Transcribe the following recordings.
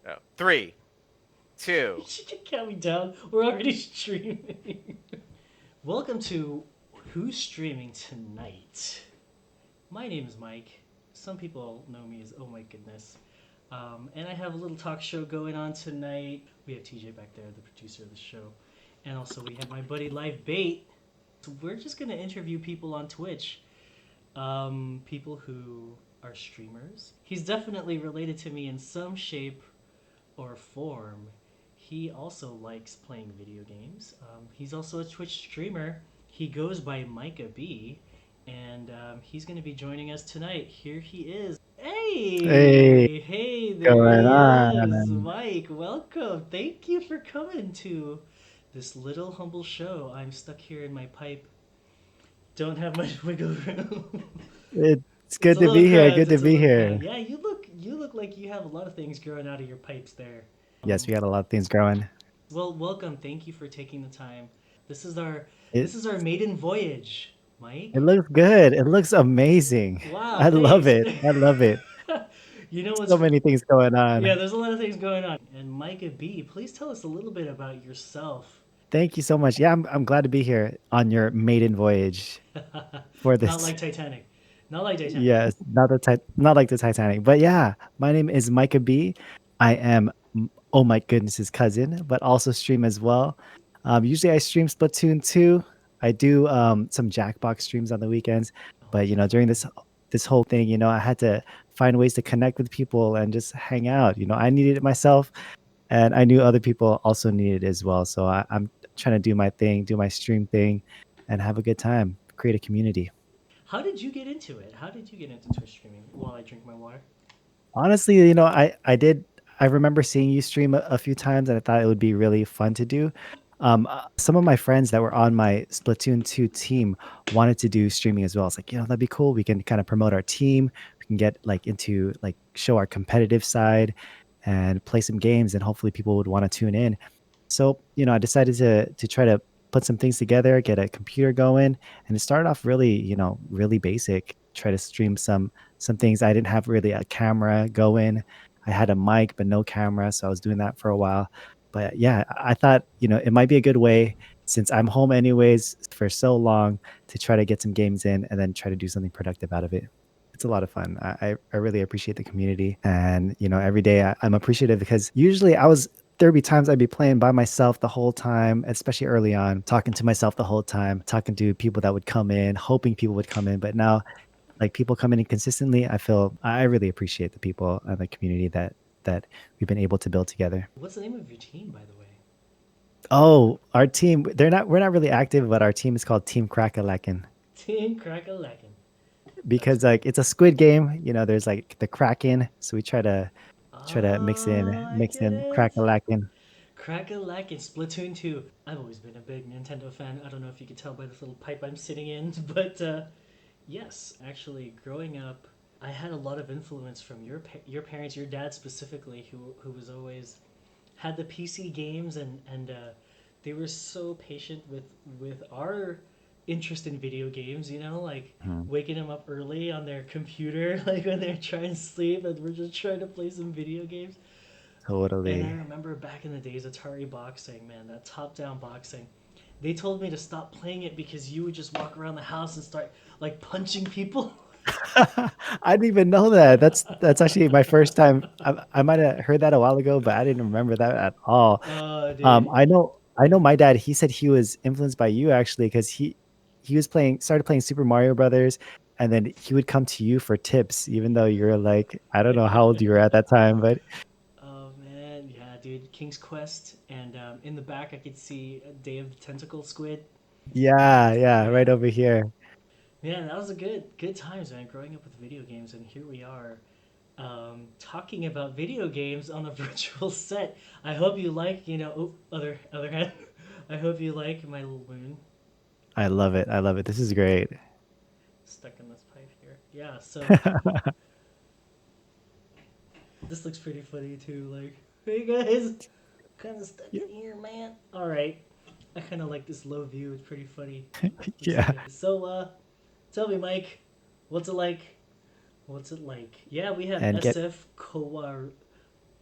Oh, three, two. You can count me down. We're already streaming. Welcome to Who's Streaming Tonight. My name is Mike. Some people know me as Oh My Goodness. And I have a little talk show going on tonight. We have TJ back there, the producer of the show. And also we have my buddy Live Bait. So we're just going to interview people on Twitch. People who are streamers. He's definitely related to me in some shape or form. He also likes playing video games. He's also a Twitch streamer. He goes by Micah B, and he's going to be joining us tonight. Here he is. Hey, Hey, there going he is. on? Mike, welcome. Thank you for coming to this little humble show. I'm stuck here in my pipe. Don't have much wiggle room. It's It's good a to little be here. cramped. Good to It's a be little cramped. here. Yeah, you look like you have a lot of things growing out of your pipes there. Yes, Um, we got a lot of things growing. well, welcome. Thank you for taking the time. This is our It this is our maiden voyage, it Mike. looks good. It looks amazing. Wow, I love thanks. it. I love it. You know what's So many things going yeah, on. there's a lot of things going on. And Micah B, please tell us a little bit about yourself. Thank you so much. Yeah, I'm glad to be here on your maiden voyage for Not this. like Titanic. Not like Titanic. Yes, not like the Titanic, but yeah, my name is Micah B. I am oh my goodness's cousin, but also stream as well. Usually I stream Splatoon 2. I do some Jackbox streams on the weekends, Oh but yeah. during this whole thing, I had to find ways to connect with people and just hang out. I needed it myself, and I knew other people also needed it as well. So I'm trying to do my thing, do my stream thing, and have a good time, create a community. How did you get into it? How did you get into Twitch streaming while I drink my water? Honestly, I remember seeing you stream a few times, and I thought it would be really fun to do. Some of my friends that were on my Splatoon 2 team wanted to do streaming as well. It's like, that'd be cool. We can kind of promote our team. We can get like into like show our competitive side and play some games, and hopefully people would want to tune in. So, I decided to try to put some things together, get a computer going, and it started off really, really basic. Try to stream some things. I didn't have really a camera going. I had a mic but no camera, so I was doing that for a while. But yeah, I thought, it might be a good way since I'm home anyways for so long to try to get some games in and then try to do something productive out of it. It's a lot of fun. I really appreciate the community, and every day I'm appreciative because usually there'd be times I'd be playing by myself the whole time, especially early on, talking to myself the whole time, talking to people that would come in, hoping people would come in. But now, like people coming in consistently, I really appreciate the people and the community that we've been able to build together. What's the name of your team, by the way? Oh, our team, we're not really active, but our team is called Team Crackalacken Team Crack-a-lackin'. That's because like it's a squid game, there's like the Kraken, so we try to oh, I mix get in it. Crackalacken. Crack-a-lackin', Splatoon 2. I've always been a big Nintendo fan. I don't know if you can tell by this little pipe I'm sitting in, but yes, actually, growing up, I had a lot of influence from your parents, your dad specifically, who was always had the PC games and they were so patient with our interest in video games. Like Mhm. waking them up early on their computer, like when they're trying to sleep, and we're just trying to play some video games. And I Totally. remember back in the days, Atari boxing, man, that top-down boxing. They told me to stop playing it because you would just walk around the house and start like punching people. I didn't even know that. That's actually my first time. I might have heard that a while ago, but I didn't remember that at all. Oh, dude. I know my dad. He said he was influenced by you actually because he was started playing Super Mario Brothers, and then he would come to you for tips, even though you're like I don't know how old you were at that time, but Oh man, yeah, dude. King's Quest, and in the back I could see a Day of the Tentacle Squid. yeah, yeah, right Yeah, over here. man, that was a good times, man. Growing up with video games, and here we are, talking about video games on a virtual set. I hope you like, other hand. I hope you like my little moon I love it. I love it. This is great. stuck in this pipe here. Yeah, so this looks pretty funny too. Like, hey guys, kind of stuck Yeah. in here, man. All right, I kind of like this low view. It's pretty funny. Looks like Yeah. it. So, tell me, Mike, what's it like? What's it like? Yeah, we have And get SF Kowar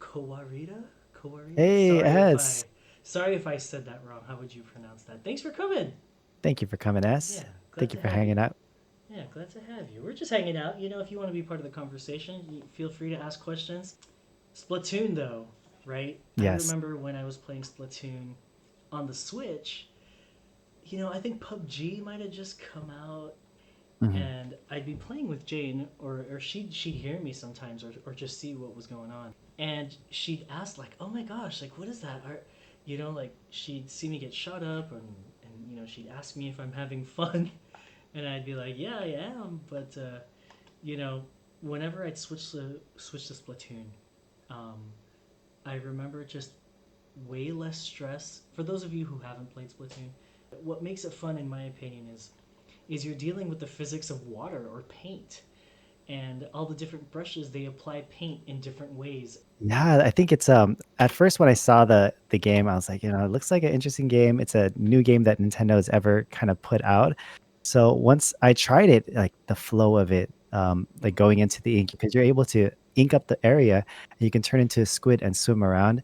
Kawarita? Kawarita? Hey, S. Sorry if I said that wrong. How would you pronounce that? Thanks for coming. Thank you for coming, S. Yeah, glad Thank you to for have you. hanging out. Yeah, glad to have you. We're just hanging out. If you want to be part of the conversation, feel free to ask questions. Splatoon, though, right? I Yes. remember when I was playing Splatoon on the Switch. I think PUBG might have just come out, Hmm. and I'd be playing with Jane, or she'd hear me sometimes, or just see what was going on, and she'd ask like, "Oh my gosh, like what is that?" Like she'd see me get shot up, and she'd ask me if I'm having fun, and I'd be like, "Yeah, I am," but you know, whenever I'd switch to Splatoon, um, I remember just way less stress. For those of you who haven't played Splatoon, what makes it fun, in my opinion, is you're dealing with the physics of water or paint, and all the different brushes they apply paint in different ways. Yeah, I think it's at first when I saw the game, I was like, it looks like an interesting game. It's a new game that Nintendo has ever kind of put out. So once I tried it, like the flow of it, like going into the ink, because you're able to ink up the area and you can turn into a squid and swim around.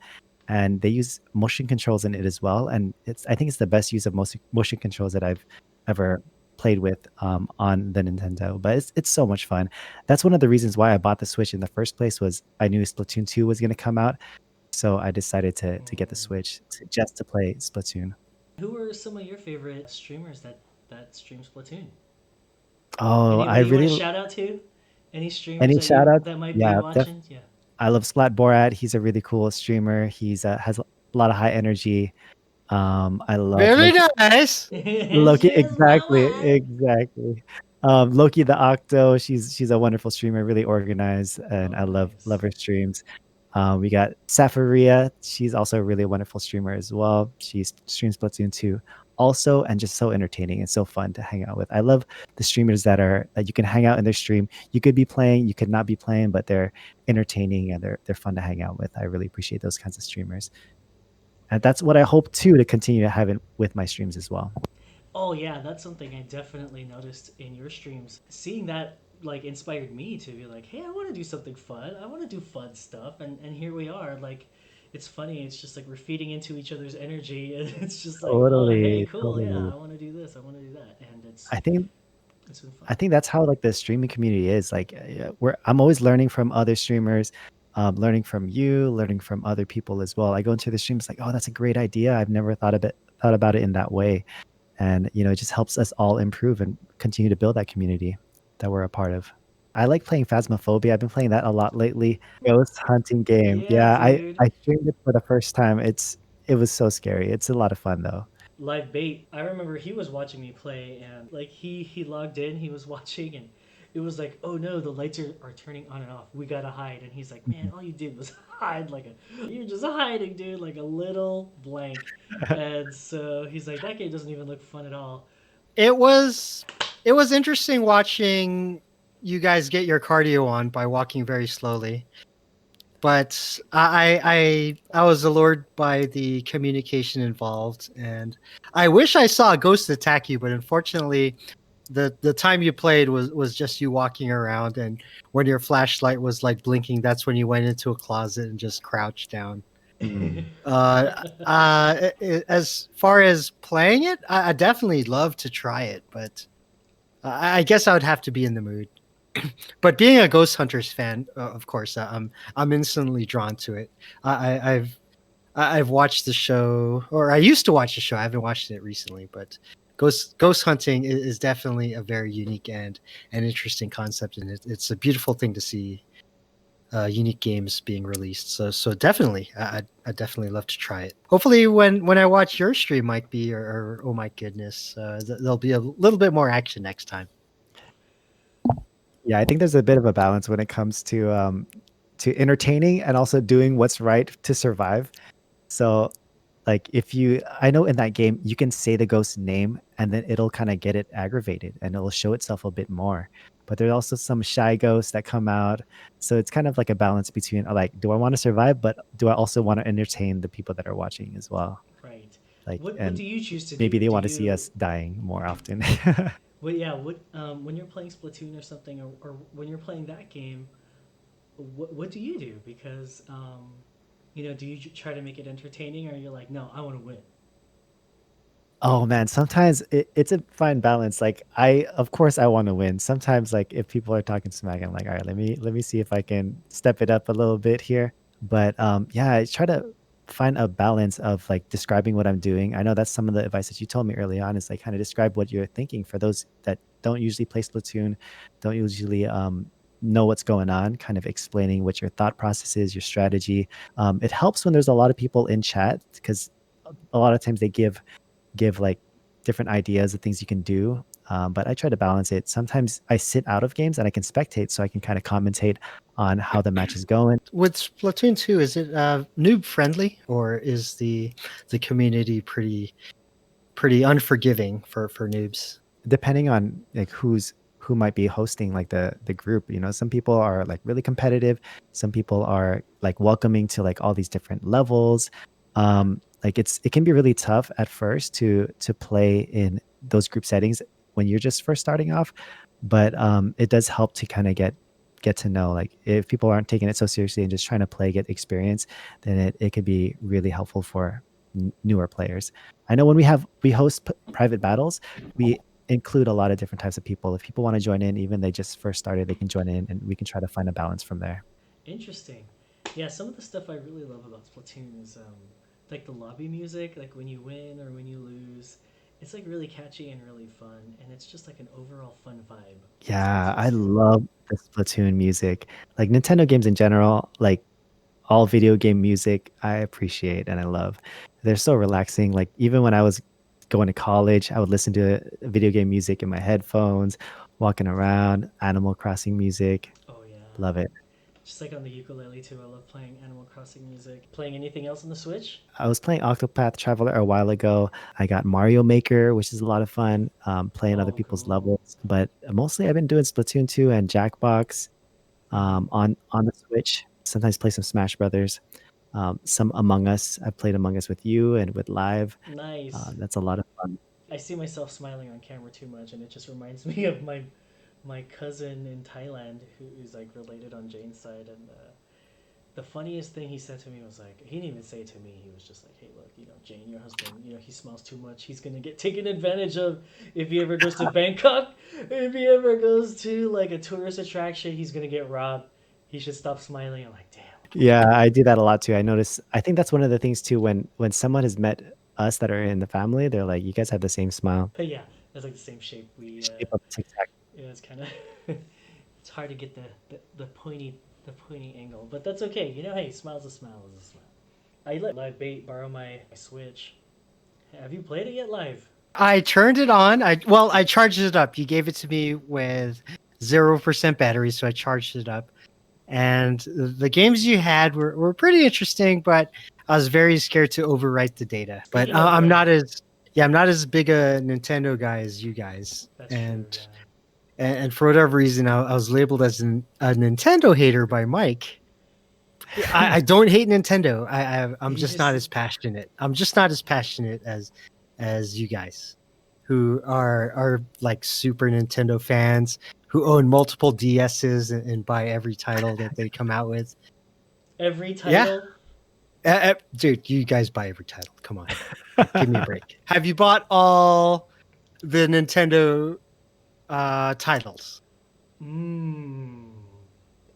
And they use motion controls in it as well. And I think it's the best use of motion controls that I've ever played with on the Nintendo. But it's so much fun. That's one of the reasons why I bought the Switch in the first place was I knew Splatoon 2 was going to come out. So I decided to get the Mm. Switch just to play Splatoon. Who are some of your favorite streamers that stream Splatoon? Oh, I Anybody you want to really shout out to? Any streamers any that shout you outs? that might be Yeah, watching? Yeah. I love Splat Borat. He's a really cool streamer. He's has a lot of high energy. I love Very Loki. nice. It's Loki, just my exactly, life. exactly. Loki the Octo, she's a wonderful streamer, really organized, and Oh, I love nice. her streams. We got Safaria. She's also a really wonderful streamer as well. She streams Splatoon 2 also, and just so entertaining and so fun to hang out with. I love the streamers that you can hang out in their stream. You could be playing, you could not be playing, but they're entertaining and they're fun to hang out with. I really appreciate those kinds of streamers. And that's what I hope too to continue to have it with my streams as well. Oh yeah, that's something I definitely noticed in your streams. Seeing that like inspired me to be like, hey, I want to do something fun. I want to do fun stuff, and here we are. Like, it's funny. It's just like we're feeding into each other's energy, and it's just like, oh, hey, Totally, cool, yeah, totally. I want to do this, I want to do that, and I think it's been fun. I think that's how like the streaming community is. Like I'm always learning from other streamers, learning from you, learning from other people as well. I go into the streams like, oh, that's a great idea. I've never thought about it in that way. And it just helps us all improve and continue to build that community that we're a part of. I like playing Phasmophobia. I've been playing that a lot lately. Ghost hunting game. Yeah, Yeah, dude. I streamed it for the first time. It was so scary. It's a lot of fun though. Live bait. I remember he was watching me play, and like he logged in, he was watching, and it was like, oh no, the lights are turning on and off. We gotta hide. And he's like, man, all you did was hide you're just hiding, dude, like a little blank. And so he's like, that game doesn't even look fun at all. It was it was interesting watching you guys get your cardio on by walking very slowly. But I was allured by the communication involved, and I wish I saw a ghost attack you, but unfortunately the time you played was just you walking around, and when your flashlight was like blinking, that's when you went into a closet and just crouched down. Mm. As far as playing it, I definitely love to try it, but I guess I would have to be in the mood. But being a Ghost Hunters fan, of course, I'm instantly drawn to it. I've watched the show, or I used to watch the show. I haven't watched it recently, but ghost hunting is definitely a very unique and an interesting concept, and it's a beautiful thing to see unique games being released. So definitely, I definitely love to try it. Hopefully, when I watch your stream, Mike B, or oh my goodness, there'll be a little bit more action next time. Yeah, I think there's a bit of a balance when it comes to entertaining and also doing what's right to survive. So like if you I know in that game you can say the ghost's name and then it'll kind of get it aggravated and it'll show itself a bit more. But there's also some shy ghosts that come out. So it's kind of like a balance between like, do I want to survive, but do I also want to entertain the people that are watching as well? Right. Like, What and do you choose to maybe do? they Do want to see you us dying more often. Well, yeah. What when you're playing Splatoon or something, or when you're playing that game, what do you do? Because Do you try to make it entertaining, or you're like, no, I want to win? Oh man, sometimes it's a fine balance. Like of course I want to win. Sometimes like if people are talking smack, I'm like, all right, let me see if I can step it up a little bit here. But yeah, I try to find a balance of like describing what I'm doing. I know that's some of the advice that you told me early on is like kind of describe what you're thinking for those that don't usually play Splatoon, don't usually know what's going on, kind of explaining what your thought process is, your strategy. It helps when there's a lot of people in chat because a lot of times they give like different ideas of things you can do. But I try to balance it. Sometimes I sit out of games and I can spectate, so I can kind of commentate on how the match is going. With Splatoon 2, is it noob friendly, or is the community pretty unforgiving for noobs? Depending on like who might be hosting like the group, some people are like really competitive, some people are like welcoming to like all these different levels. Like it can be really tough at first to play in those group settings when you're just first starting off, but it does help to kind of get to know, like if people aren't taking it so seriously and just trying to play, get experience, then it could be really helpful for newer players. I know when we host private battles, we include a lot of different types of people. If people want to join in, even they just first started, they can join in, and we can try to find a balance from there. Interesting. Yeah, some of the stuff I really love about Splatoon is like the lobby music, like when you win or when you lose. It's like really catchy and really fun, and it's just like an overall fun vibe. Yeah, Splatoon I 2. love the Splatoon music. Like Nintendo games in general, like all video game music, I appreciate and I love. They're so relaxing. Like even when I was going to college, I would listen to video game music in my headphones, walking around, Animal Crossing music. Oh yeah. Love it. Just like on the ukulele too. I love playing Animal Crossing music. Playing anything else on the Switch? I was playing Octopath Traveler a while ago. I got Mario Maker, which is a lot of fun, playing other Oh, people's cool. levels. But mostly I've been doing Splatoon 2 and Jackbox Mm-hmm. on the Switch. Sometimes play some Smash Brothers. Some Among Us. I've played Among Us with you and with Live. Nice. That's a lot of fun. I see myself smiling on camera too much, and it just reminds me of my cousin in Thailand who's like related on Jane's side, and the funniest thing he said to me was like, he didn't even say it to me. He was just like, "Hey, look, Jane, your husband, he smiles too much. He's gonna get taken advantage of if he ever goes to Bangkok. If he ever goes to like a tourist attraction, he's gonna get robbed. He should stop smiling." I'm like, damn. Yeah, I do that a lot too. I notice. I think that's one of the things too. When someone has met us that are in the family, they're like, "You guys have the same smile." But yeah, that's like the same shape. Shape of Tic Tac. Yeah, it's kind of it's hard to get the pointy angle, but that's okay. Hey, smile's a smile is a smile. I let Live Bait borrow my Switch. Have you played it yet, Live? I turned it on. I charged it up. You gave it to me with 0% battery, so I charged it up. And the games you had were pretty interesting, but I was very scared to overwrite the data. But Speaking of, I'm not as big a Nintendo guy as you guys. that's and true. and for whatever reason, I was labeled as a Nintendo hater by Mike. Yeah. I don't hate Nintendo. I'm You just not just as passionate. I'm just not as passionate as you guys, who are like super Nintendo fans, who own multiple DSs and buy every title that they come out with. every Yeah, title. dude, you guys buy every title. Come on, give me a break. Have you bought all the Nintendo titles? Mmm.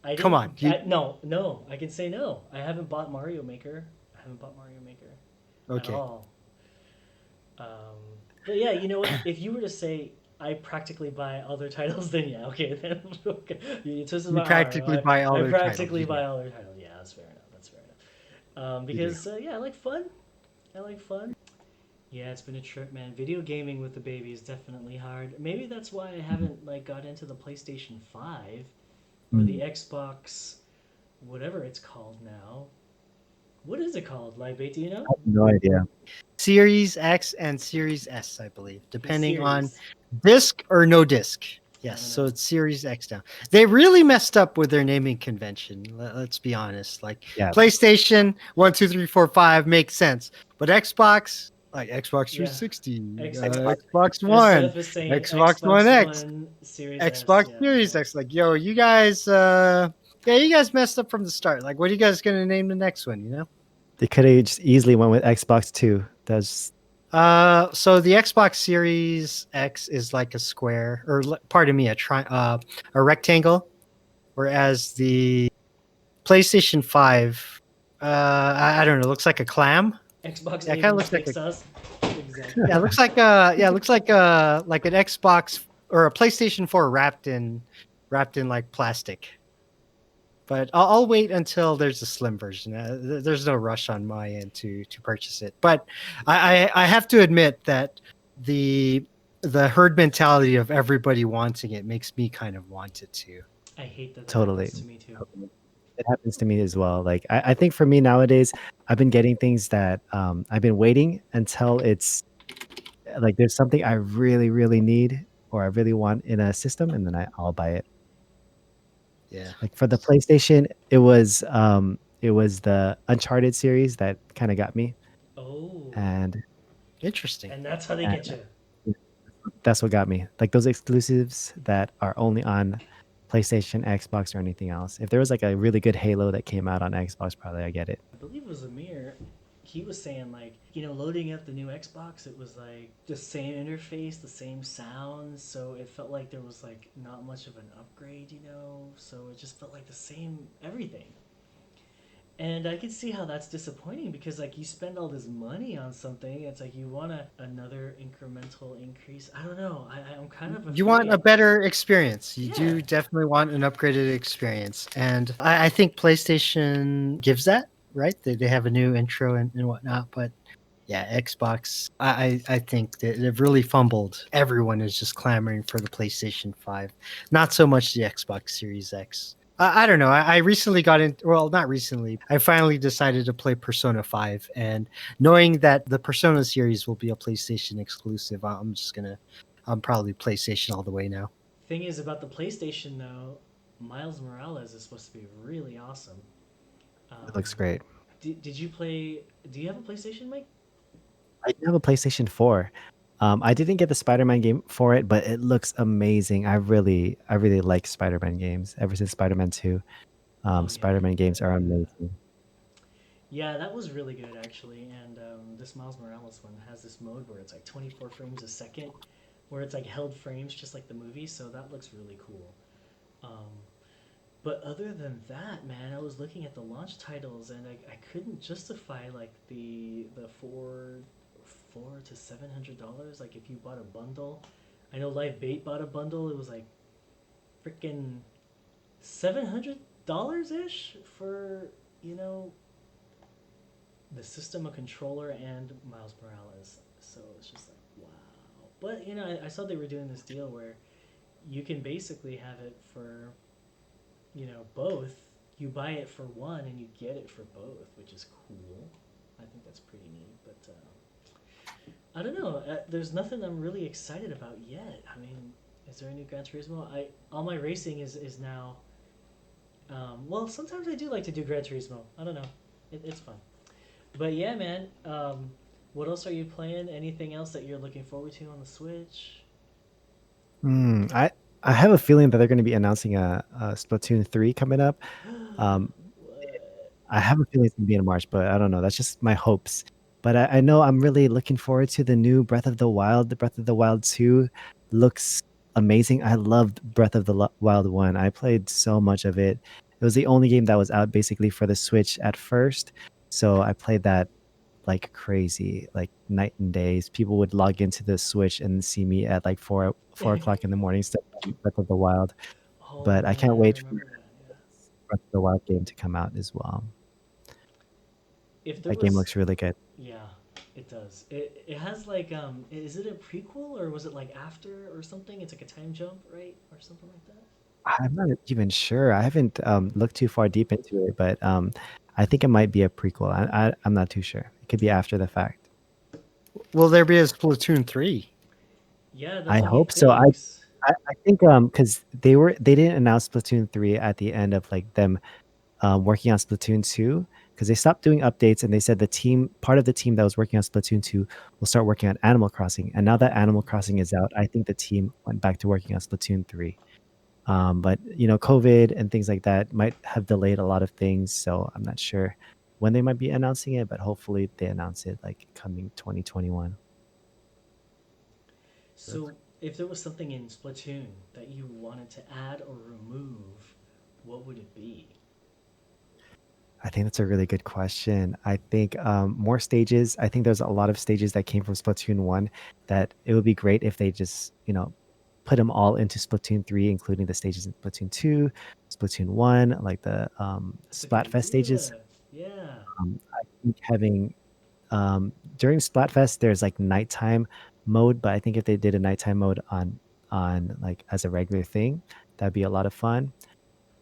I Come didn't. on, you No. I can say no. I haven't bought Mario Maker. I haven't bought Mario Maker at okay? all. Um, but yeah, you know what? If you were to say I practically buy other titles, then yeah, okay, then okay. You twisted You my arm. practically buy all I their titles. practically You do. buy other titles. Yeah, that's fair enough. That's fair enough. You do. Because yeah, I like fun. I like fun. Yeah, it's been a trip, man. Video gaming with the baby is definitely hard. Maybe that's why I haven't like got into the PlayStation 5 or the Xbox, whatever it's called now. What is it called, Lightbait? Do you know? No idea. Series X and Series S, I believe, The depending on series. disc or no disc. I Yes, don't so know. it's Series X now. They really messed up with their naming convention. Let's be honest. Like Yeah. PlayStation 1, 2, 3, 4, 5 makes sense, but Xbox, like Xbox Yeah. 360, Xbox. Xbox One, SF is saying Xbox One X, One Series S. Xbox Yeah, Series yeah. X. Like, yo, you guys, yeah, you guys messed up from the start. Like, what are you guys gonna name the next one? You know? They could have just easily went with Xbox 2. That's So the Xbox Series X is like a square, or pardon me, a rectangle, whereas the PlayStation 5, I don't know, looks like a clam. Xbox Yeah, it kind of Abrams looks like a fixed us. Exactly. yeah, it looks like an Xbox or a PlayStation 4 wrapped in like plastic. But I'll wait until there's a slim version. There's no rush on my end to purchase it. But I have to admit that the the herd mentality of everybody wanting it makes me kind of want it too. I hate that totally. happens to me too. It happens to me as well. Like I think for me nowadays, I've been getting things that I've been waiting until it's like there's something I really, really need or I really want in a system, and then I'll buy it. Yeah. Like for the PlayStation, it was the Uncharted series that kind of got me, Oh, and, Interesting. and that's how they and get you. that's what got me. Like those exclusives that are only on PlayStation, Xbox, or anything else. If there was like a really good Halo that came out on Xbox, probably I get it. I believe it was Amir. He was saying like, loading up the new Xbox, it was like the same interface, the same sounds, so it felt like there was like not much of an upgrade, so it just felt like the same everything. And I could see how that's disappointing because like you spend all this money on something, it's like you want another incremental increase. I don't know. I'm kind of You want a afraid. better experience. You Yeah. do definitely want an upgraded experience. And I think PlayStation gives that, right? They have a new intro and whatnot. But yeah, Xbox, I think that they've really fumbled. Everyone is just clamoring for the PlayStation 5, not so much the Xbox Series X. I don't know. I recently got in. Well, not recently. I finally decided to play Persona 5. And knowing that the Persona series will be a PlayStation exclusive, I'm probably PlayStation all the way now. Thing is about the PlayStation though, Miles Morales is supposed to be really awesome. It looks Um, great. did you play? Do you have a PlayStation, Mike? I do have a PlayStation 4. I didn't get the Spider-Man game for it, but it looks amazing. I really like Spider-Man games ever since Spider-Man 2. Oh Spider-Man games are amazing. yeah, that was really good actually. And this Miles Morales one has this mode where it's like 24 frames a second, where it's like held frames just like the movie. So that looks really cool. Um, but other than that, man, I was looking at the launch titles and I couldn't justify like the four to $700. Like if you bought a bundle, I know Live Bait bought a bundle. It was like freaking $700 ish for you know the system, a controller, and Miles Morales. So it's just like wow. But I saw they were doing this deal where you can basically have it for both. You buy it for one and you get it for both, which is cool. I think that's pretty neat. But I don't know. There's nothing I'm really excited about yet. I mean, is there a new Gran Turismo? All my racing is now. Well, sometimes I do like to do Gran Turismo. I don't know. It's fun. But yeah, man. What else are you playing? Anything else that you're looking forward to on the Switch? Hmm, I have a feeling that they're going to be announcing a Splatoon 3 coming up. Um, What? I have a feeling it's going to be in March, but I don't know. That's just my hopes. But I know I'm really looking forward to the new Breath of the Wild. The Breath of the Wild 2 looks amazing. I loved Breath of the Wild 1. I played so much of it. It was the only game that was out basically for the Switch at first. So I played that like crazy, like night and days. People would log into the Switch and see me at like four o'clock in the morning still playing Breath of the Wild. Oh But I man, can't I wait for remember that. Yeah. Breath of the Wild game to come out as well. If there That game was, looks really good. yeah, it does. It has like is it a prequel or was it like after or something? It's like a time jump, right, or something like that. I'm not even sure. I haven't looked too far deep into it, but I think it might be a prequel. I'm not too sure. It could be after the fact. Will there be a Splatoon 3? Yeah, that's I what he hope so. thinks. I think because they didn't announce Splatoon 3 at the end of like them working on Splatoon 2 because they stopped doing updates and they said part of the team that was working on Splatoon 2 will start working on Animal Crossing. And now that Animal Crossing is out, I think the team went back to working on Splatoon 3. But COVID and things like that might have delayed a lot of things, so I'm not sure. when they might be announcing it, but hopefully they announce it like coming 2021. So, if there was something in Splatoon that you wanted to add or remove, what would it be? I think that's a really good question. I think more stages. I think there's a lot of stages that came from Splatoon 1 that it would be great if they just, put them all into Splatoon 3, including the stages in Splatoon 2, Splatoon 1, like the That's a good Splatfest stages. idea. Yeah. I think having during Splatfest there's like nighttime mode, but I think if they did a nighttime mode on like as a regular thing, that'd be a lot of fun.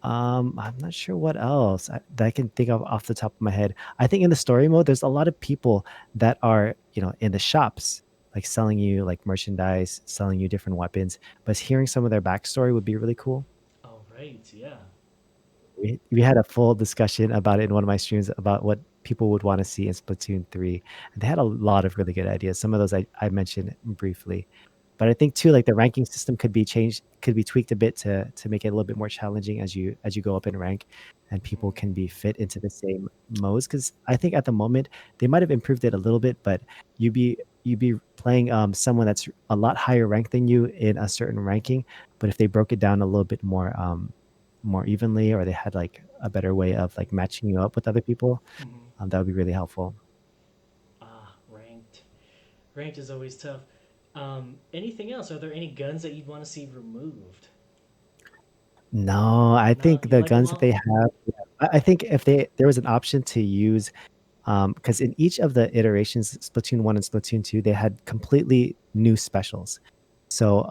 I'm not sure what else that I can think of off the top of my head. I think in the story mode, there's a lot of people that are, in the shops, like selling you like merchandise, selling you different weapons. But hearing some of their backstory would be really cool. Oh, right. Yeah. We had a full discussion about it in one of my streams about what people would want to see in Splatoon 3. And they had a lot of really good ideas. Some of those I mentioned briefly. But I think too, like the ranking system could be changed, could be tweaked a bit to make it a little bit more challenging as you go up in rank, and people can be fit into the same modes. Because I think at the moment they might have improved it a little bit, but you'd be playing someone that's a lot higher ranked than you in a certain ranking. But if they broke it down a little bit more evenly, or they had like a better way of like matching you up with other people, Mm-hmm. that would be really helpful. Ranked. Ranked is always tough. Anything else? Are there any guns that you'd want to see removed? No, I No, think you the like them guns that all? they have, yeah, I think if there was an option to use, because in each of the iterations, Splatoon 1 and Splatoon 2, they had completely new specials. So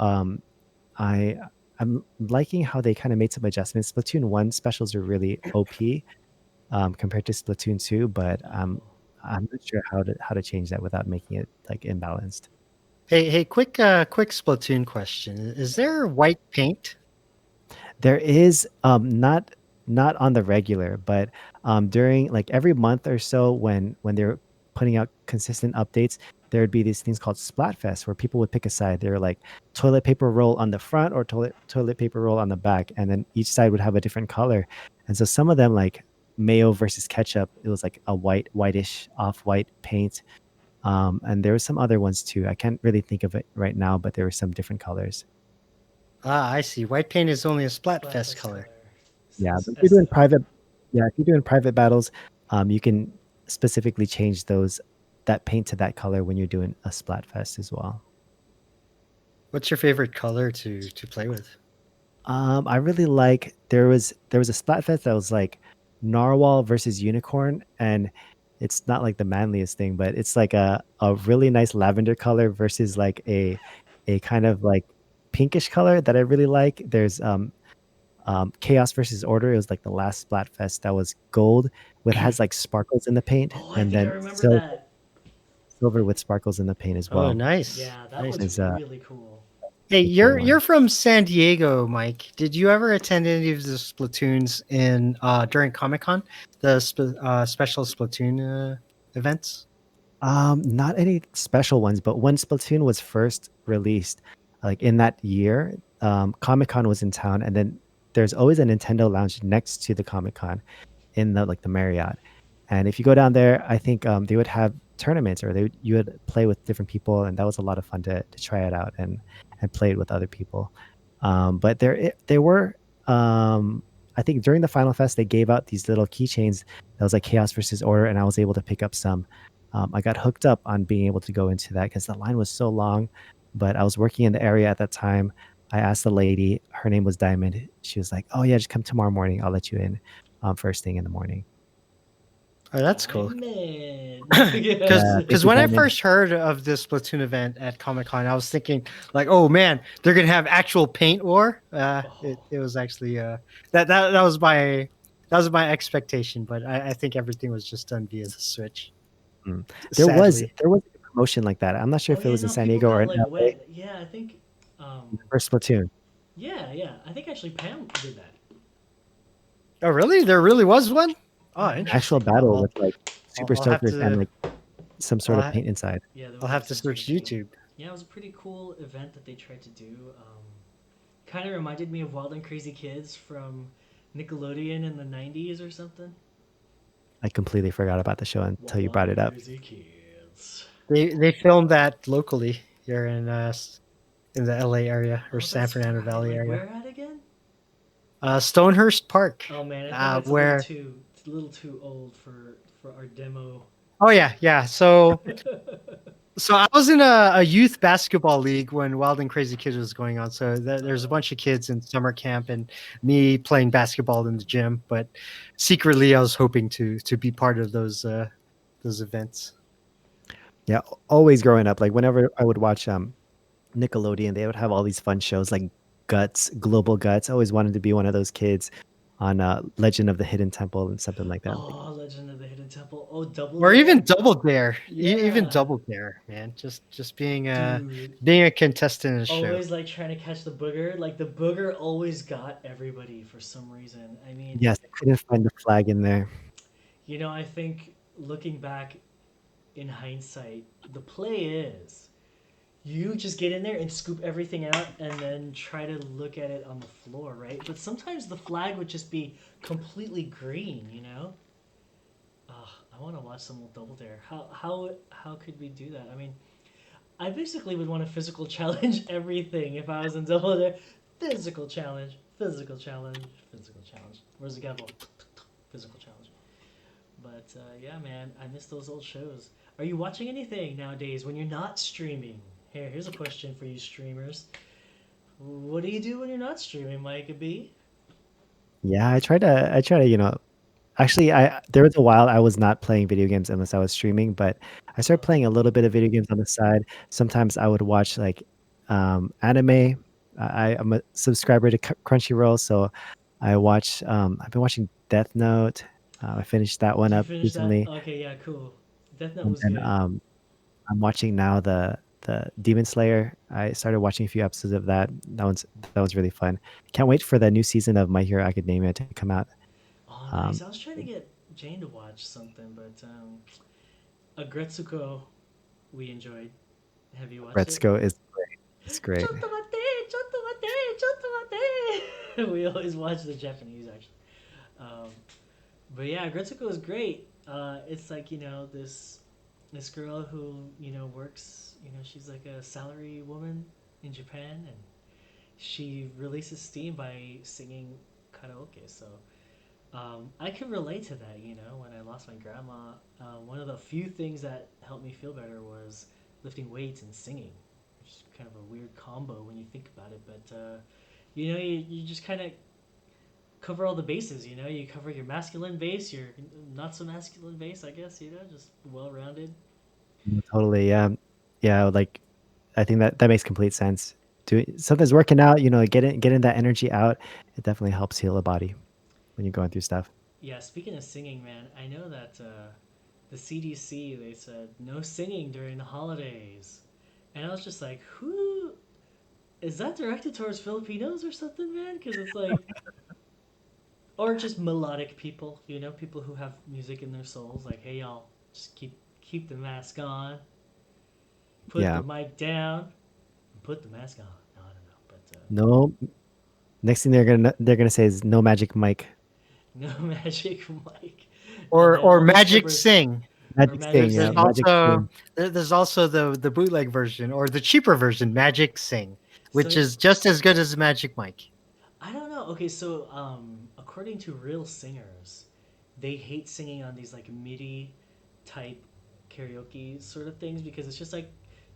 I I'm liking how they kind of made some adjustments. Splatoon 1 specials are really OP compared to Splatoon 2, but Oh. I'm not sure how to change that without making it like imbalanced. Hey, quick Splatoon question. Is there white paint? There is not on the regular, but during like every month or so when they're putting out consistent updates, there would be these things called Splatfest where people would pick a side. They're like toilet paper roll on the front or toilet paper roll on the back, and then each side would have a different color. And so some of them like mayo versus ketchup, it was like a whitish off-white paint. And there were some other ones too. I can't really think of it right now, but there were some different colors. Ah, I see. White paint is only a Splatfest Splatfest color. color. Yeah, but if you're doing SO. private, yeah, if you're doing private battles, you can specifically change that paint to that color when you're doing a Splatfest as well. What's your favorite color to play with? I really like there was a Splatfest that was like narwhal versus unicorn, and it's not like the manliest thing, but it's like a really nice lavender color versus like a kind of like pinkish color that I really like. There's Chaos versus Order. It was like the last Splatfest that was gold with has like sparkles in the paint, Oh, I and think I then remember that. silver with sparkles in the paint as Oh, well. nice. Yeah, that Nice. looks Is really cool. Hey, a cool you're one. from San Diego, Mike. Did you ever attend any of the Splatoons in during Comic Con, the special Splatoon events? Not any special ones, but when Splatoon was first released, like in that year, Comic Con was in town, and then there's always a Nintendo lounge next to the Comic Con in the Marriott. And if you go down there, I think they would have tournaments, or you would play with different people, and that was a lot of fun to try it out and play it with other people. But there were I think during the Final Fest they gave out these little keychains that was like Chaos versus Order, and I was able to pick up some. I got hooked up on being able to go into that because the line was so long, but I was working in the area at that time. I asked the lady, her name was Diamond. She was like, "Oh yeah, just come tomorrow morning. I'll let you in first thing in the morning." Oh, that's cool. Diamond. Because Yeah, thank because you, when I Diamond. first heard of this Splatoon event at Comic Con, I was thinking like, oh man, they're gonna have actual paint war. It, Oh, it was actually that was my expectation, but I think everything was just done via the Switch. Mm. There was Sadly. there was a promotion like that. I'm not sure oh if it yeah, was in no, San people Diego or got in like LA wet. Yeah, I think. for Splatoon. Yeah. I think actually Pam did that. Oh really? There really was one? Oh, Mm-hmm. Actual interesting. battle with like I'll, super I'll have soakers and to like some I'll, sort of ha- paint inside. Yeah, there I'll was like have to some sort search of paint. YouTube. Yeah, it was a pretty cool event that they tried to do. Kind of reminded me of Wild and Crazy Kids from Nickelodeon in the '90s or something. I completely forgot about the show until you brought Wild it and up. Crazy Kids. They filmed that locally here in the LA area or Oh, San that's Fernando right. Valley Like area. where at again? Stonehurst Park, Oh man, I think that's where a little too old for our demo. oh yeah. So I was in a youth basketball league when Wild and Crazy Kids was going on. So there's a bunch of kids in summer camp and me playing basketball in the gym. But secretly, I was hoping to be part of those events. Yeah, always growing up, like whenever I would watch Nickelodeon, they would have all these fun shows like Guts, Global Guts. I always wanted to be one of those kids on Legend of the Hidden Temple and something like that. Like, Oh, Legend of the Hidden Temple. Oh, Double Or even Dare. Double Dare, even Yeah, Double Dare, man. Just dude. being a contestant in a show. Always like trying to catch the booger. Like the booger always got everybody for some reason. I mean, yes, I couldn't find the flag in there. I think looking back in hindsight, the play is you just get in there and scoop everything out and then try to look at it on the floor, right? But sometimes the flag would just be completely green, you know? Ugh, I want to watch some old Double Dare. How could we do that? I mean, I basically would want to physical challenge everything if I was in Double Dare. Physical challenge, physical challenge, physical challenge. Where's the gavel? Physical challenge. But yeah, man, I miss those old shows. Are you watching anything nowadays when you're not streaming? Here's a question for you streamers. What do you do when you're not streaming, Mike B? Yeah, I try to, actually there was a while I was not playing video games unless I was streaming, but I started playing a little bit of video games on the side. Sometimes I would watch like anime. I'm a subscriber to Crunchyroll, so I've been watching Death Note. I finished that one Did you up finish that? recently. Okay, yeah, cool. Death Note And was then good. I'm watching now the Demon Slayer. I started watching a few episodes of that. That one's really fun. Can't wait for the new season of My Hero Academia to come out. Oh, nice. Um, I was trying to get Jane to watch something, but Agretsuko we enjoyed. Have you watched it? Retsuko is great. It's great. Chotomate, chotomate, chotomate. We always watch the Japanese actually. Um, but yeah, Gretsuko is great. It's like this girl who works. She's like a salary woman in Japan, and she releases steam by singing karaoke. So I can relate to that. When I lost my grandma, one of the few things that helped me feel better was lifting weights and singing, which is kind of a weird combo when you think about it. But you just kind of cover all the bases. You cover your masculine base, your not so masculine base, I guess. Just well rounded. Totally. Yeah. Yeah. Like I think that makes complete sense. Doing something's working out, getting that energy out. It definitely helps heal the body when you're going through stuff. Yeah. Speaking of singing, man, I know that the CDC they said no singing during the holidays, and I was just like, who is that directed towards Filipinos or something, man? Because it's like, or just melodic people, people who have music in their souls. Like, hey, y'all, just keep the mask on, put the Yeah. mic down, put the mask on. No, I don't know, but No. Next thing they're gonna say is no magic mic. no magic mic, and then Or all the Magic strippers Sing. or Magic magic thing. There's Yeah. sing. Magic also thing. there's also the bootleg version or the cheaper version, Magic Sing, which So is just as good as Magic Mike. I don't know. Okay, so according to real singers, they hate singing on these like MIDI type karaoke sort of things because it's just like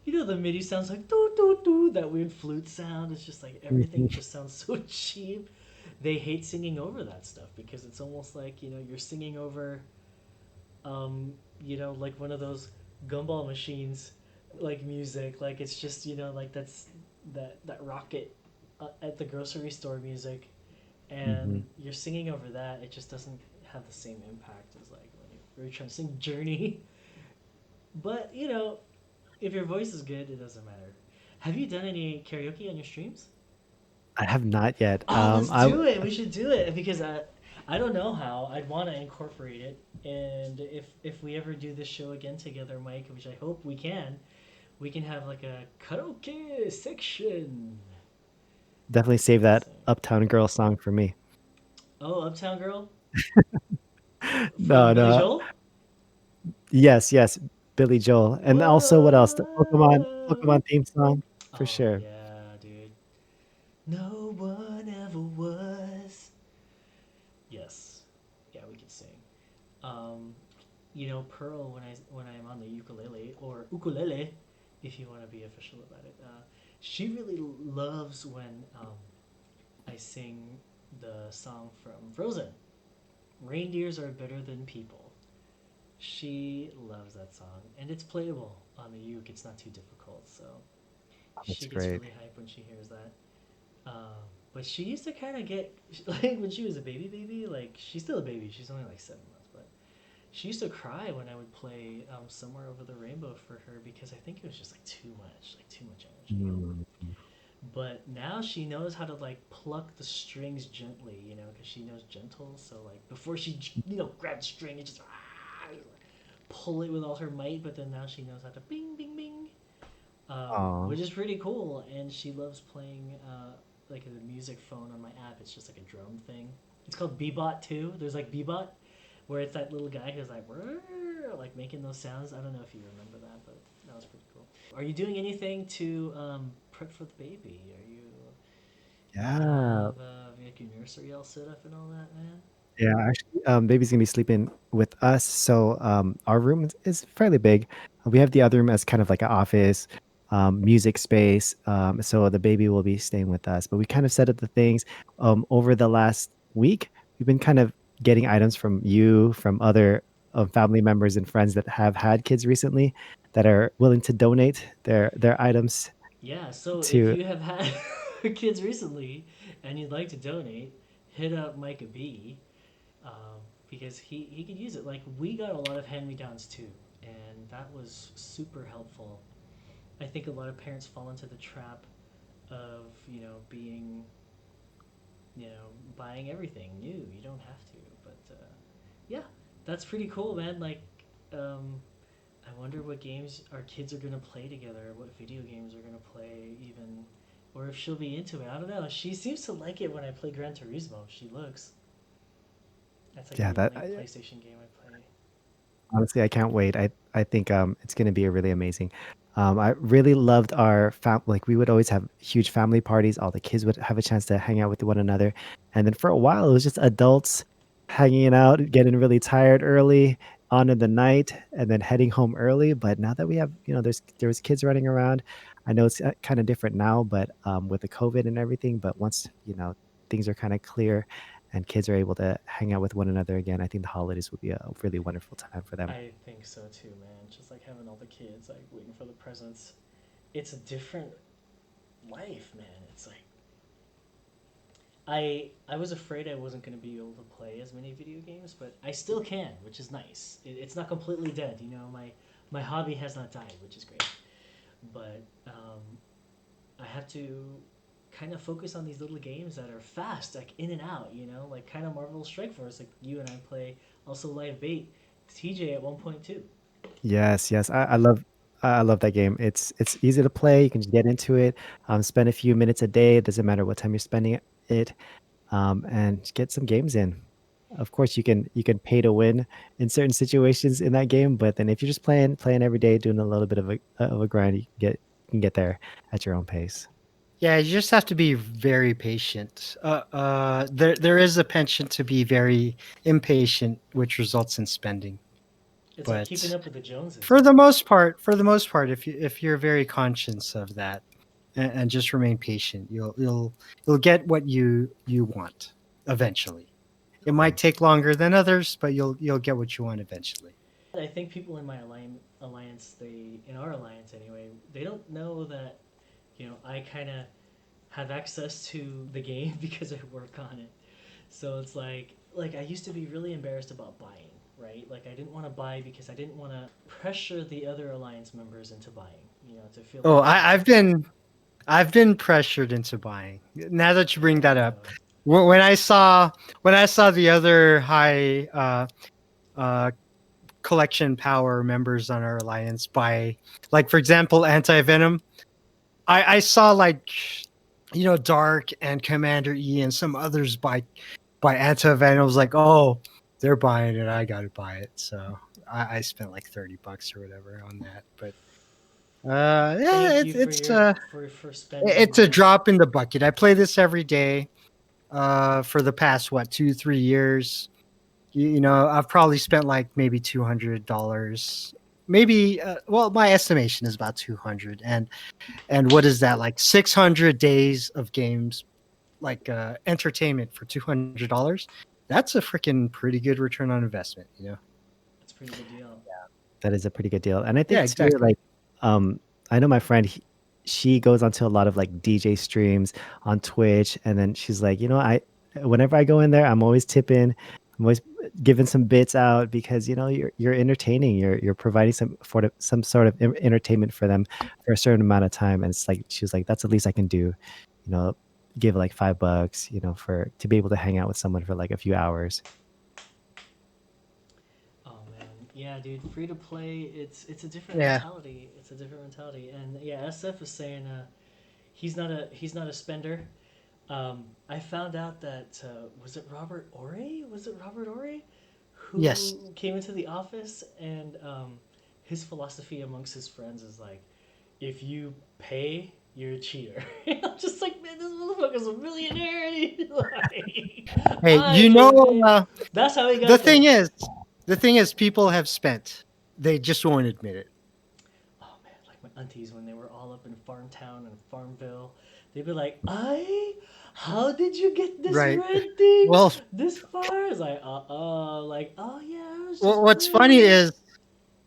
the MIDI sounds like doo doo doo, that weird flute sound. It's just like everything Mhm. just sounds so cheap. They hate singing over that stuff because it's almost like you're singing over like one of those gumball machines like music, like it's just like that rocket at the grocery store music, and Mhm. you're singing over that. It just doesn't have the same impact as like when you're trying to sing Journey. But if your voice is good, it doesn't matter. Have you done any karaoke on your streams? I have not yet. Oh, let's I do it. We should do it because I don't know how. I'd want to incorporate it, and if we ever do this show again together, Mike, which I hope we can have like a karaoke section. definitely save that So, Uptown Girl song for me. oh, Uptown Girl. No, From Billy no. Joel? Yes, Billy Joel. And also what else? The What? Pokemon theme song for Oh sure. yeah, dude. No one ever was. Yes. Yeah, we could sing. Um, Pearl when I'm on the ukulele or ukulele, if you want to be official about it. She really loves when I sing the song from Frozen. Reindeers are better than people. She loves that song, and it's playable on the uke. It's not too difficult, so That's she gets great. really hyped when she hears that. But she used to kind of get like when she was a baby. Like she's still a baby. She's only like 7 months, but she used to cry when I would play "Somewhere Over the Rainbow" for her because I think it was just like too much energy. Mm. But now she knows how to like pluck the strings gently, because she knows gentle. So like before she, grab the string and just pull it with all her might. But then now she knows how to bing, bing, bing, Aw. which is pretty cool. And she loves playing like a music phone on my app. It's just like a drum thing. It's called Bebot too. There's like Bebot, where it's that little guy who's like making those sounds. I don't know if you remember that, but that was pretty cool. Are you doing anything to prep for the baby? Are you Yeah. like your nursery all set up and all that, man? Yeah, actually, baby's gonna be sleeping with us, so our room is fairly big. We have the other room as kind of like an office, music space. So the baby will be staying with us. But we kind of set up the things over the last week. We've been kind of getting items from you, from other family members and friends that have had kids recently, that are willing to donate their items Yeah. So if to. you have had kids recently and you'd like to donate, hit up Micah B. Because he could use it. Like we got a lot of hand me downs too, and that was super helpful. I think a lot of parents fall into the trap of being buying everything new. You don't have to, but yeah, that's pretty cool, man. Like, I wonder what games our kids are gonna play together. What video games are gonna play, even, or if she'll be into it. I don't know. She seems to like it when I play Gran Turismo. She looks. That's like Yeah, the that only PlayStation game I play. honestly, I can't wait. I think it's gonna be a really amazing. I really loved our like we would always have huge family parties. All the kids would have a chance to hang out with one another, and then for a while it was just adults hanging out, getting really tired early on in the night, and then heading home early. But now that we have, there was kids running around. I know it's kind of different now, but with the COVID and everything. But once things are kind of clear, and kids are able to hang out with one another again, I think the holidays will be a really wonderful time for them. I think so too, man. Just like having all the kids like waiting for the presents. It's a different life, man. It's like I was afraid I wasn't going to be able to play as many video games, but I still can, which is nice. It's not completely dead, My hobby has not died, which is great. But I have to kind of focus on these little games that are fast, like in and out, like kind of Marvel Strike Force, like you and I play. Also, Live Bait, TJ at 1.2. Yes, I love that game. It's easy to play. You can just get into it, spend a few minutes a day. It doesn't matter what time you're spending it, and just get some games in. Of course, you can pay to win in certain situations in that game, but then if you're just playing every day, doing a little bit of a grind, you can get there at your own pace. Yeah, you just have to be very patient. There is a penchant to be very impatient, which results in spending. It's like keeping But up with the Joneses, for the man. most part, if you're very conscious of that and just remain patient, you'll get what you want eventually. It might take longer than others, but you'll get what you want eventually. I think people in my alliance, in our alliance anyway, they don't know that I kind of have access to the game because I work on it. So it's like I used to be really embarrassed about buying, right? Like I didn't want to buy because I didn't want to pressure the other alliance members into buying, to feel Oh, like they I've been pressured into buying. Now that you bring that up, uh, when I saw the other high uh, collection power members on our alliance buy, like for example, anti venom. I saw like Dark and Commander E and some others buy anti venom. I was like, oh, they're buying it, I gotta buy it. So I spent like $30 or whatever on that. But yeah, Thank it's you for it's your for spending the it's a money. drop in the bucket. I play this every day for the past what 2-3 years. You know, I've probably spent like maybe $200. Maybe well, my estimation is about 200, and what is that, like 600 days of games, like entertainment for $200? That's a freaking pretty good return on investment, you know? It's a pretty good deal. That is a pretty good deal. And I Yeah, think too, exactly. like, I know my friend, she goes onto a lot of like DJ streams on Twitch, and then she's like, whenever I go in there, I'm always tipping, I'm always giving some bits out because you're entertaining, you're providing some sort of entertainment for them for a certain amount of time, and it's like she was like, that's the least I can do, you know, give like $5, for to be able to hang out with someone for like a few hours. Oh man, yeah, dude. Free to play, it's a different Yeah. mentality. It's a different mentality, and yeah, SF is saying he's not a spender. I found out that was it Robert Ory? Was it Robert Ory Yes. who came into the office and his philosophy amongst his friends is like, if you pay, you're a cheater. I'm just like, man, this motherfucker's a millionaire. And he's like, Hey, I ain't gonna pay. That's how he the got there. thing is, the thing is, people have spent. They just won't admit it. Oh man, like my aunties when they were all up in Farmtown and Farmville, they'd be like, "I, how did you get this Right. renting Well, this far?" It's like, like, oh yeah, I was well, just playing.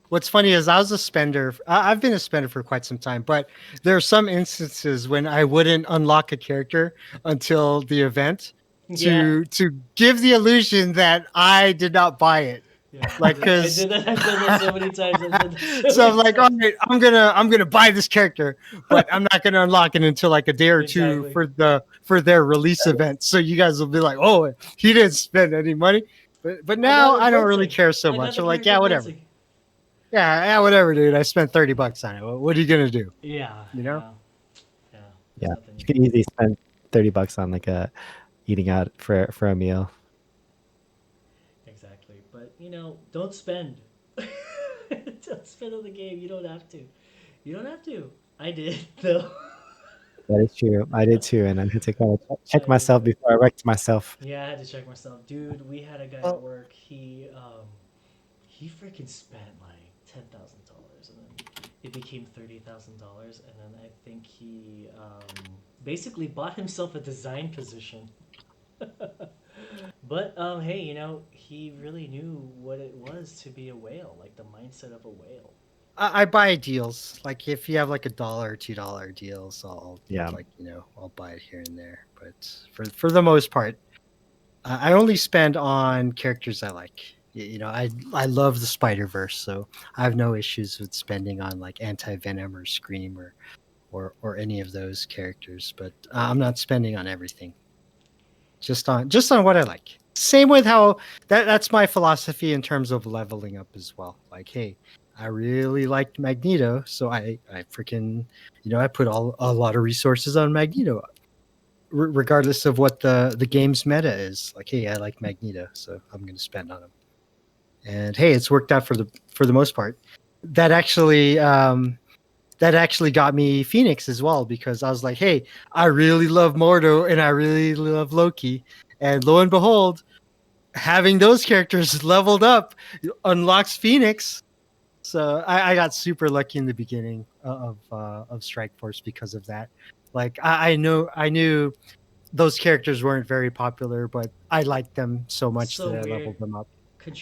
what's funny is I was a spender. I've been a spender for quite some time, but there are some instances when I wouldn't unlock a character until the event Yeah, to give the illusion that I did not buy it. yeah, Like, I cause did that. I've done that so many times. I've done that so so I'm many like, all times. right, I'm gonna buy this character, but I'm not gonna unlock it until like a day or two Exactly. for their release event. So you guys will be like, oh, he didn't spend any money. But I got now it I don't really fencing. care so I got much. the I'm like, character yeah, whatever. fencing. Yeah, whatever, dude. I spent $30 on it. What are you gonna do? Yeah, You know? yeah, yeah. There's Yeah, nothing you you could can do. easily spend $30 on like a eating out for a meal. Exactly. But don't spend. Don't spend on the game. You don't have to. You don't have to. I did though. That is true. I did too, and I had to kind of check I did. myself before I wrecked myself. Yeah, I had to check myself, dude. We had a guy at Well, work. He freaking spent like $10,000, and then it became $30,000, and then I think he basically bought himself a design position. But hey, he really knew what it was to be a whale, like the mindset of a whale. I buy deals. Like if you have like $1 or $2 deals, I'll Yeah, like I'll buy it here and there. But for the most part, I only spend on characters I like. I love the Spider Verse, so I have no issues with spending on like Anti Venom or Scream or any of those characters. But I'm not spending on everything. Just on what I like. Same with how that's my philosophy in terms of leveling up as well. Like, hey, I really liked Magneto, so I freaking I put a lot of resources on Magneto, regardless of what the game's meta is. Like, hey, I like Magneto, so I'm going to spend on him. And hey, it's worked out for the most part. That actually got me Phoenix as well because I was like, hey, I really love Mordo and I really love Loki, and lo and behold, having those characters leveled up unlocks Phoenix. So I got super lucky in the beginning of Strike Force because of that. Like I knew those characters weren't very popular, but I liked them so much So that I weird. leveled them up.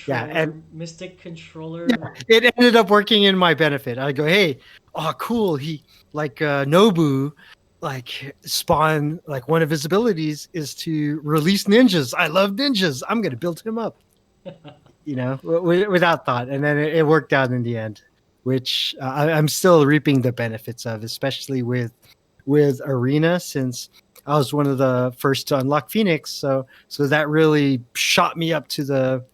Yeah, Controller, and Mystic yeah, Controller. it ended up working in my benefit. I go, hey, oh cool. He like Nobu, like spawn like one of his abilities is to release ninjas. I love ninjas. I'm gonna build him up. Without thought, and then it worked out in the end, which I'm still reaping the benefits of, especially with Arena, since I was one of the first to unlock Phoenix. So that really shot me up to the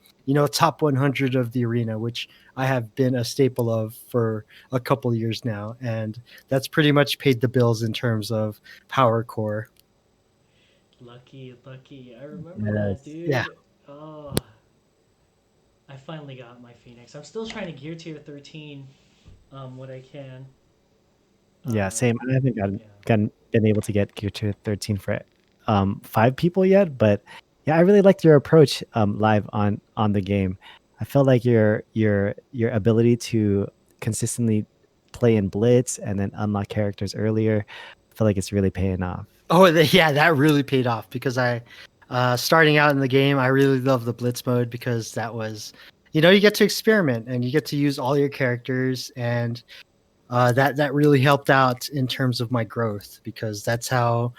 top 100 of the Arena, which I have been a staple of for a couple years now, and that's pretty much paid the bills in terms of power core. Lucky, lucky. I remember that, yes, Yeah, dude. Oh, I finally got my Phoenix. I'm still trying to gear tier 13 what I can. Yeah, same. I haven't Yeah. been able to get Gear to 13 for 5 people yet, but yeah, I really liked your approach live on the game. I felt like your ability to consistently play in Blitz and then unlock characters earlier, I feel like it's really paying off. Oh, yeah, that really paid off because starting out in the game, I really love the Blitz mode because that was, you know, you get to experiment and you get to use all your characters, and that really helped out in terms of my growth because that's how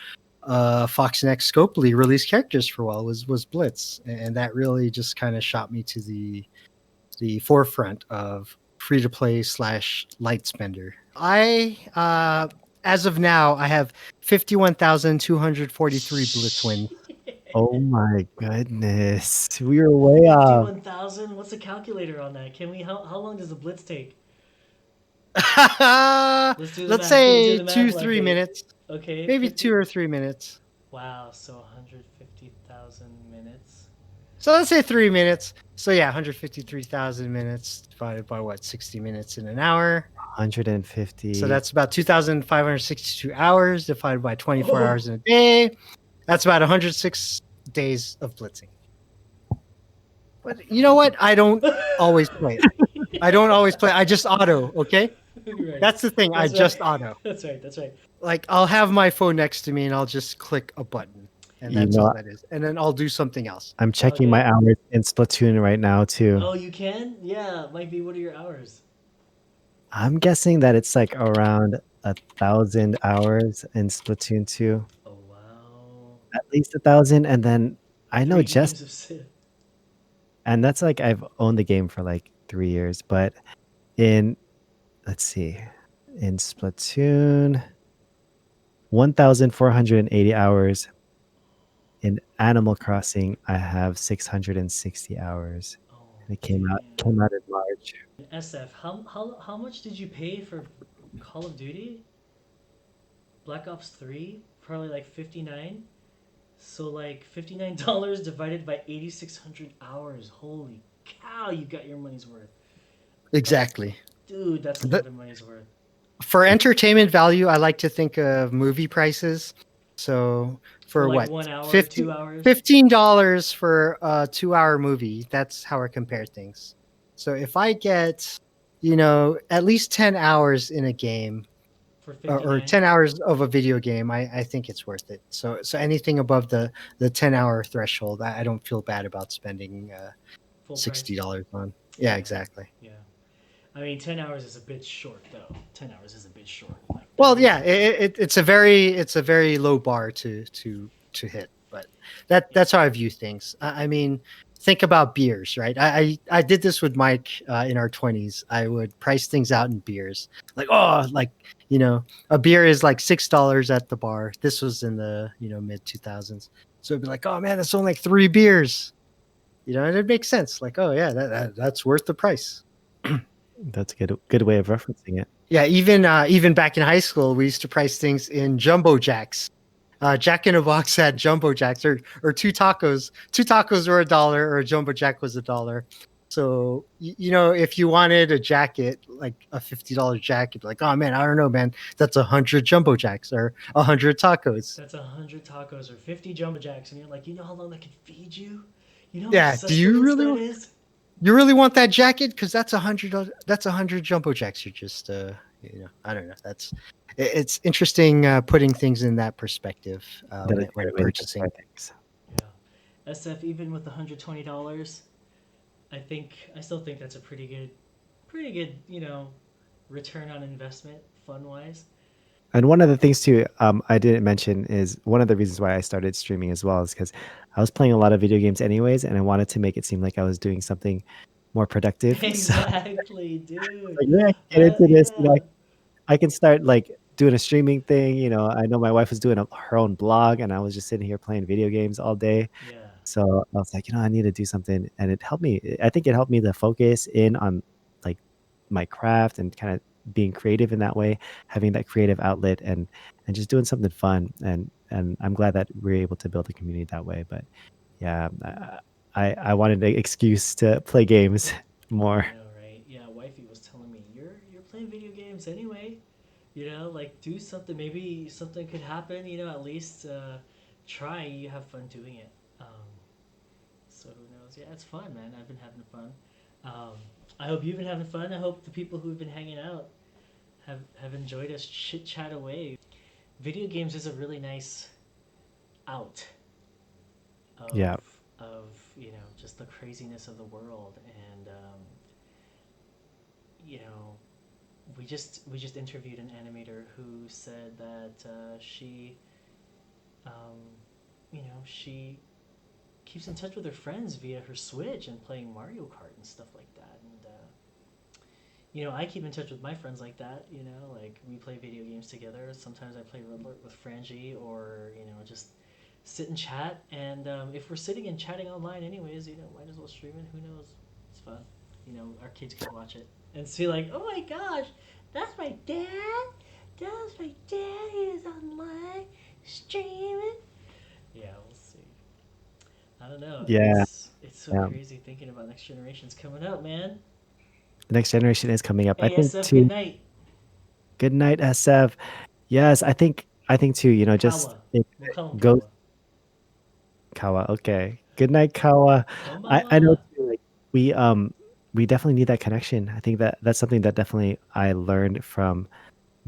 Fox and X Scopely released characters for a while was Blitz, and that really just kind of shot me to the forefront of free to play slash light spender. As of now, I have 51,243 Blitz wins. Oh my goodness. We were way off. 51,000? What's the calculator on that? Can we? How long does the Blitz take? Let's do the Let's math. Can we do say the math? two, Like 3 minutes, okay, maybe 50. 2 or 3 minutes. Wow, so 150,000 minutes. So let's say 3 minutes. So yeah, 153,000 minutes divided by what, 60 minutes in an hour. 150. So that's about 2,562 hours divided by 24 Oh. hours in a day. That's about 106 days of blitzing. But you know what? I don't always play it. I don't always play. I just auto, okay? Right. That's the thing. I That's just right. auto. That's right. That's right. Like I'll have my phone next to me and I'll just click a button. And You that's know, all that is. And then I'll do something else. I'm checking Okay. my hours in Splatoon right now too. Oh, you can? Yeah, might be. What are your hours? I'm guessing that it's like around 1,000 hours in Splatoon 2. Oh wow. At least 1,000, and then I know 3 just, games of Civ. and that's like I've owned the game for like 3 years, but in let's see, in Splatoon, 1,480 hours. In Animal Crossing, I have 660 hours. Oh, And it came out damn. in March. SF, how much did you pay for Call of Duty? Black Ops 3? Probably like 59. So like $59 divided by 8,600 hours. Holy cow, you got your money's worth. Exactly. Dude, that's a But- lot of money's worth. For entertainment value, I like to think of movie prices. So for like what? 1 hour, 50 2 hours? $15 for a 2 hour movie. That's how I compare things. So if I get, you know, at least 10 hours in a game For or 59. 10 hours of a video game, I think it's worth it. So anything above the 10-hour threshold, I don't feel bad about spending Full price. $60 on. Yeah. Yeah, exactly. Yeah. I mean, 10 hours is a bit short, though. 10 hours is a bit short. Like, Well, yeah, it's a very low bar to hit, but that's how I view things. I mean, think about beers, right? I did this with Mike in our 20s. I would price things out in beers, like you know, a beer is like $6 at the bar. This was in the mid 2000s, so it'd be like, oh man, that's only like 3 beers, and it makes sense. Like, oh yeah, that's worth the price. That's a good way of referencing it. Yeah, even back in high school, we used to price things in jumbo jacks. Jack in a Box had jumbo jacks, or two tacos. Two tacos were $1, or a jumbo jack was $1. So if you wanted a jacket, like a $50 jacket, like, oh man, I don't know, man, that's 100 jumbo jacks or 100 tacos. That's 100 tacos or 50 jumbo jacks, and you're like, you know how long that could feed you? You know how Yeah, much do you sustenance really- that is? You really want that jacket? Because that's 100. That's 100 jumbo jacks. You're just, I don't know. It's interesting putting things in that perspective That is a when great way to purchasing. justify things. Yeah. SF, even with $120, I still think that's a pretty good, return on investment, fun wise. And one of the things too, I didn't mention is one of the reasons why I started streaming as well is because I was playing a lot of video games anyways, and I wanted to make it seem like I was doing something more productive. So, Exactly, dude. like, yeah, get into this. Yeah. I can start like doing a streaming thing. I know my wife was doing her own blog, and I was just sitting here playing video games all day. Yeah. So I was like, I need to do something, and it helped me. I think it helped me to focus in on like my craft and kind of being creative in that way, having that creative outlet, and just doing something fun. And I'm glad that we're able to build a community that way. But yeah, I wanted an excuse to play games more. I know, right? Yeah, wifey was telling me you're playing video games anyway. Like do something. Maybe something could happen. At least try. You have fun doing it. So who knows? Yeah, it's fun, man. I've been having fun. Um, I hope you've been having fun. I hope the people who've been hanging out have enjoyed us chit chat away. Video games is a really nice out of Yeah, just the craziness of the world, and you know we just interviewed an animator who said that um, she keeps in touch with her friends via her Switch and playing Mario Kart and stuff like that. And I keep in touch with my friends like that. Like we play video games together. Sometimes I play Red Alert with Frangie, or just sit and chat. And if we're sitting and chatting online, anyways, might as well stream it. Who knows? It's fun. Our kids can watch it and see like, oh my gosh, that's my dad. That's my dad. He is online streaming. Yeah, we'll see. I don't know. yeah, It's so yeah. crazy thinking about next generations coming up, man. The next generation is coming up. I think ASF, good too. night. Good night, SF. Yes, I think too. Just Kawa. it We'll call him goes Kawa. Kawa. Okay. Good night, Kawa. I know Konbanwa. too. Like we definitely need that connection. I think that's something that definitely I learned from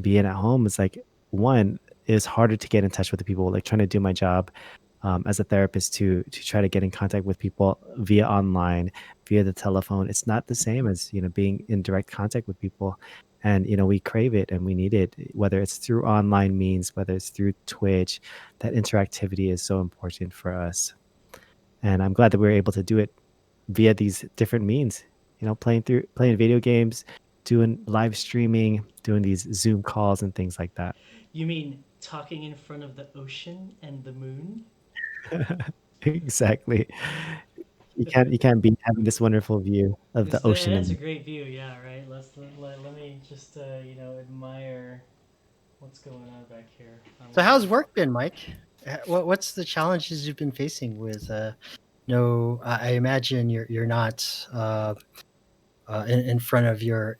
being at home. It's like one is harder to get in touch with the people. Like trying to do my job as a therapist to try to get in contact with people via online, via the telephone. It's not the same as being in direct contact with people, and we crave it and we need it. Whether it's through online means, whether it's through Twitch, that interactivity is so important for us. And I'm glad that we are able to do it via these different means. Playing video games, doing live streaming, doing these Zoom calls and things like that. You mean talking in front of the ocean and the moon? Exactly. You can't beat having this wonderful view of the ocean That's a and great view, yeah, right? Let me just admire what's going on back here. I'm So looking how's at work been, Mike? What's the challenges you've been facing with? No, I imagine you're not in front of your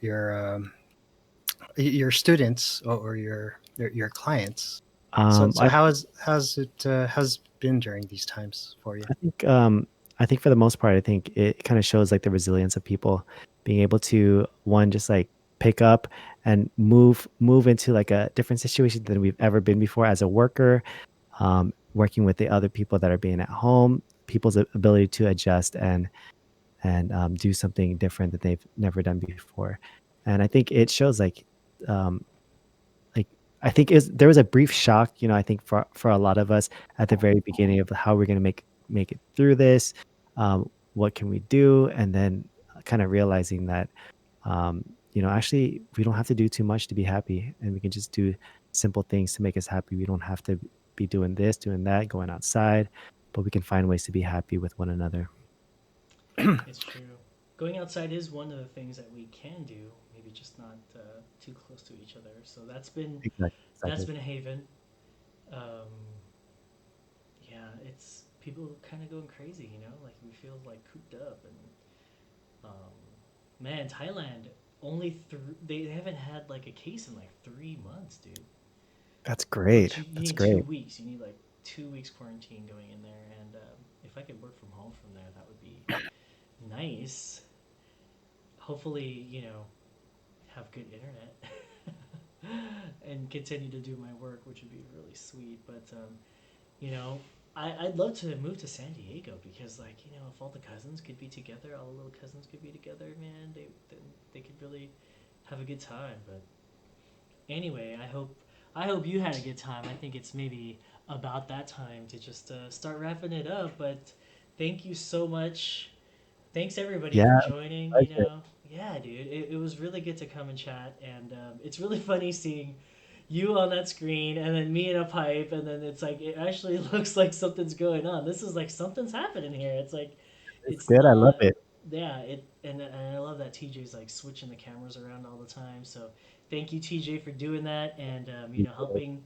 students or your clients. So I how's it been during these times for you? I think I think for the most part, I think it kind of shows like the resilience of people being able to one just like pick up and move into like a different situation than we've ever been before as a worker, working with the other people that are being at home, people's ability to adjust and do something different that they've never done before. And I think it shows um, like I think there was a brief shock, I think for a lot of us at the very beginning of how we're gonna make it through this. What can we do? And then kind of realizing that actually we don't have to do too much to be happy, and we can just do simple things to make us happy. We don't have to be doing this, doing that, going outside, but we can find ways to be happy with one another. it's true. Going outside is one of the things that we can do, maybe just not too close to each other. So Exactly. that's Exactly. been a haven. Um, yeah, it's people kind of going crazy, like we feel like cooped up, and man, Thailand they haven't had like a case in like 3 months, dude. That's But great. you That's need 2 weeks. great. You need like 2 weeks quarantine going in there, and if I could work from home from there, that would be nice. Hopefully, have good internet and continue to do my work, which would be really sweet. But you know, I'd love to move to San Diego because, like, if all the cousins could be together, all the little cousins could be together, man, they could really have a good time. But anyway, I hope you had a good time. I think it's maybe about that time to just start wrapping it up. But thank you so much. Thanks everybody for Yeah, joining. pleasure. Yeah, dude, it was really good to come and chat, and it's really funny seeing you on that screen and then me in a pipe, and then it's like it actually looks like something's going on. This is like something's happening here. It's like It's it's good. I love not. it. Yeah, and I love that TJ's like switching the cameras around all the time. So thank you, TJ, for doing that, and You too. helping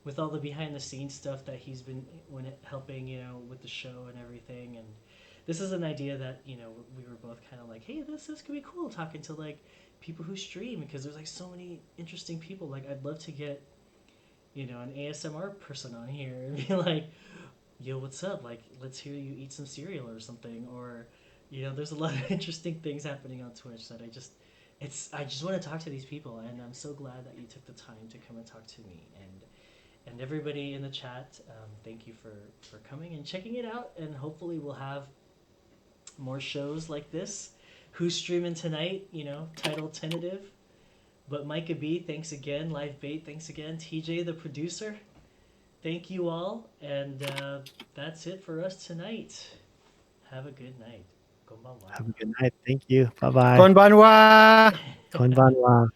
with all the behind the scenes stuff that he's been helping with the show and everything. And this is an idea that we were both kind of like, hey, this could be cool talking to like people who stream because there's like so many interesting people. Like I'd love to get an ASMR person on here and be like, yo, what's up? Like let's hear you eat some cereal or something. Or there's a lot of interesting things happening on Twitch that I just want to talk to these people, and I'm so glad that you took the time to come and talk to me. And everybody in the chat, thank you for coming and checking it out. And hopefully we'll have more shows like this. Who's streaming tonight? Title tentative. But Micah B, thanks again. Live Bait, thanks again. TJ, the producer, thank you all. And that's it for us tonight. Have a good night. Konbanwa. Have a good night. Thank you. Bye bye. Konbanwa. Konbanwa.